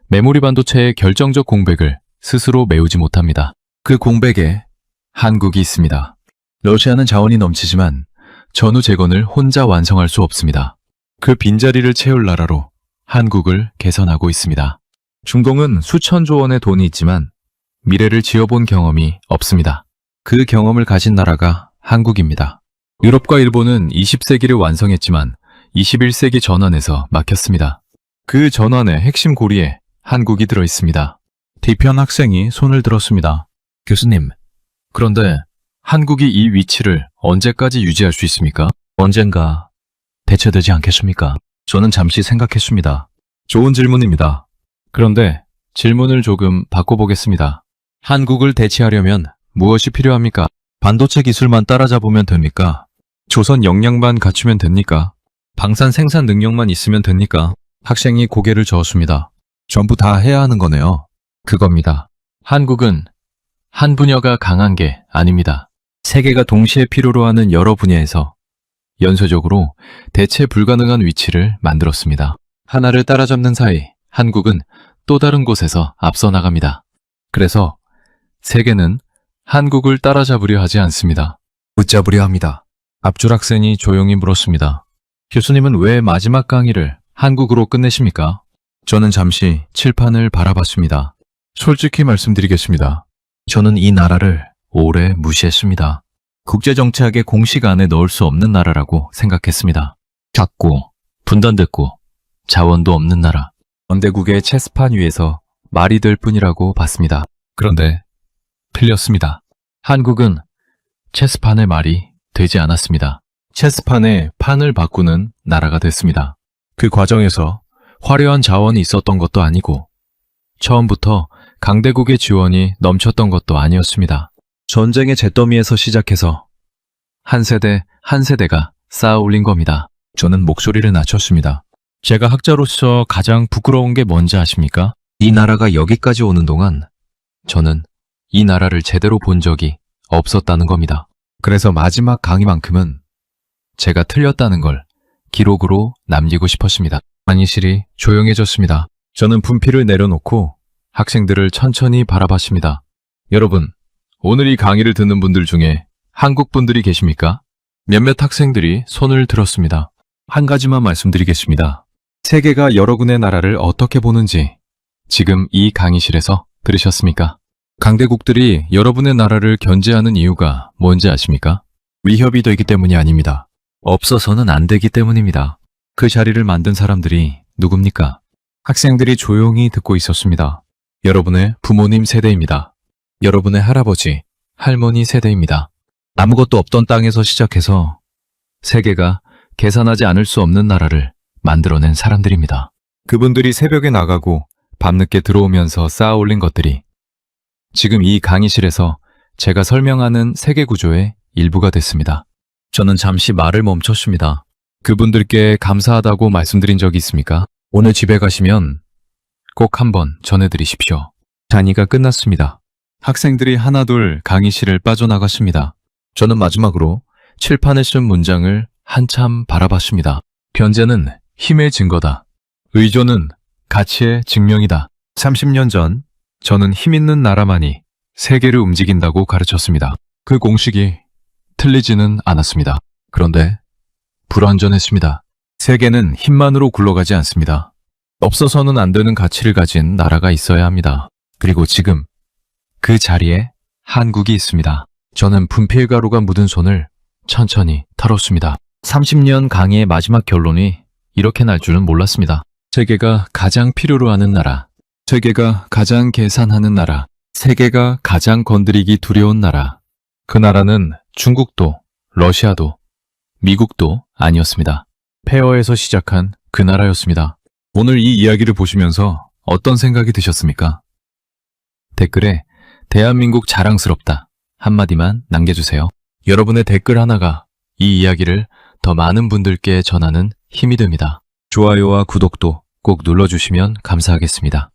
메모리 반도체의 결정적 공백을 스스로 메우지 못합니다. 그 공백에 한국이 있습니다. 러시아는 자원이 넘치지만 전후 재건을 혼자 완성할 수 없습니다. 그 빈자리를 채울 나라로 한국을 개선하고 있습니다. 중동은 수천조 원의 돈이 있지만 미래를 지어본 경험이 없습니다. 그 경험을 가진 나라가 한국입니다. 유럽과 일본은 20세기를 완성했지만 21세기 전환에서 막혔습니다. 그 전환의 핵심 고리에 한국이 들어 있습니다. 뒤편 학생이 손을 들었습니다. 교수님, 그런데 한국이 이 위치를 언제까지 유지할 수 있습니까? 언젠가 대체되지 않겠습니까? 저는 잠시 생각했습니다. 좋은 질문입니다. 그런데 질문을 조금 바꿔보겠습니다. 한국을 대체하려면 무엇이 필요합니까? 반도체 기술만 따라잡으면 됩니까? 조선 역량만 갖추면 됩니까? 방산 생산 능력만 있으면 됩니까? 학생이 고개를 저었습니다. 전부 다 해야 하는 거네요. 그겁니다. 한국은 한 분야가 강한 게 아닙니다. 세계가 동시에 필요로 하는 여러 분야에서 연쇄적으로 대체 불가능한 위치를 만들었습니다. 하나를 따라잡는 사이 한국은 또 다른 곳에서 앞서 나갑니다. 그래서 세계는 한국을 따라잡으려 하지 않습니다. 붙잡으려 합니다. 앞줄 학생이 조용히 물었습니다. 교수님은 왜 마지막 강의를 한국으로 끝내십니까? 저는 잠시 칠판을 바라봤습니다. 솔직히 말씀드리겠습니다. 저는 이 나라를 오래 무시했습니다. 국제정치학의 공식 안에 넣을 수 없는 나라라고 생각했습니다. 작고, 분단됐고, 자원도 없는 나라. 연대국의 체스판 위에서 말이 될 뿐이라고 봤습니다. 그런데 틀렸습니다. 한국은 체스판의 말이 되지 않았습니다. 체스판의 판을 바꾸는 나라가 됐습니다. 그 과정에서 화려한 자원이 있었던 것도 아니고 처음부터 강대국의 지원이 넘쳤던 것도 아니었습니다. 전쟁의 잿더미에서 시작해서 한 세대 한 세대가 쌓아 올린 겁니다. 저는 목소리를 낮췄습니다. 제가 학자로서 가장 부끄러운 게 뭔지 아십니까? 이 나라가 여기까지 오는 동안 저는 이 나라를 제대로 본 적이 없었다는 겁니다. 그래서 마지막 강의만큼은 제가 틀렸다는 걸 기록으로 남기고 싶었습니다. 강의실이 조용해졌습니다. 저는 분필을 내려놓고 학생들을 천천히 바라봤습니다. 여러분, 오늘 이 강의를 듣는 분들 중에 한국 분들이 계십니까? 몇몇 학생들이 손을 들었습니다. 한 가지만 말씀드리겠습니다. 세계가 여러 군의 나라를 어떻게 보는지 지금 이 강의실에서 들으셨습니까? 강대국들이 여러분의 나라를 견제하는 이유가 뭔지 아십니까? 위협이 되기 때문이 아닙니다. 없어서는 안 되기 때문입니다. 그 자리를 만든 사람들이 누굽니까? 학생들이 조용히 듣고 있었습니다. 여러분의 부모님 세대입니다. 여러분의 할아버지, 할머니 세대입니다. 아무것도 없던 땅에서 시작해서 세계가 계산하지 않을 수 없는 나라를 만들어낸 사람들입니다. 그분들이 새벽에 나가고 밤늦게 들어오면서 쌓아 올린 것들이 지금 이 강의실에서 제가 설명하는 세계 구조의 일부가 됐습니다. 저는 잠시 말을 멈췄습니다. 그분들께 감사하다고 말씀드린 적이 있습니까? 오늘 집에 가시면 꼭 한번 전해드리십시오. 강의가 끝났습니다. 학생들이 하나둘 강의실을 빠져나갔습니다. 저는 마지막으로 칠판에 쓴 문장을 한참 바라봤습니다. 견제는 힘의 증거다. 의존은 가치의 증명이다. 30년 전 저는 힘 있는 나라만이 세계를 움직인다고 가르쳤습니다. 그 공식이 틀리지는 않았습니다. 그런데 불완전했습니다. 세계는 힘만으로 굴러가지 않습니다. 없어서는 안 되는 가치를 가진 나라가 있어야 합니다. 그리고 지금 그 자리에 한국이 있습니다. 저는 분필가루가 묻은 손을 천천히 털었습니다. 30년 강의의 마지막 결론이 이렇게 날 줄은 몰랐습니다. 세계가 가장 필요로 하는 나라, 세계가 가장 계산하는 나라, 세계가 가장 건드리기 두려운 나라. 그 나라는 중국도, 러시아도, 미국도 아니었습니다. 폐허에서 시작한 그 나라였습니다. 오늘 이 이야기를 보시면서 어떤 생각이 드셨습니까? 댓글에 대한민국 자랑스럽다 한마디만 남겨주세요. 여러분의 댓글 하나가 이 이야기를 더 많은 분들께 전하는 힘이 됩니다. 좋아요와 구독도 꼭 눌러주시면 감사하겠습니다.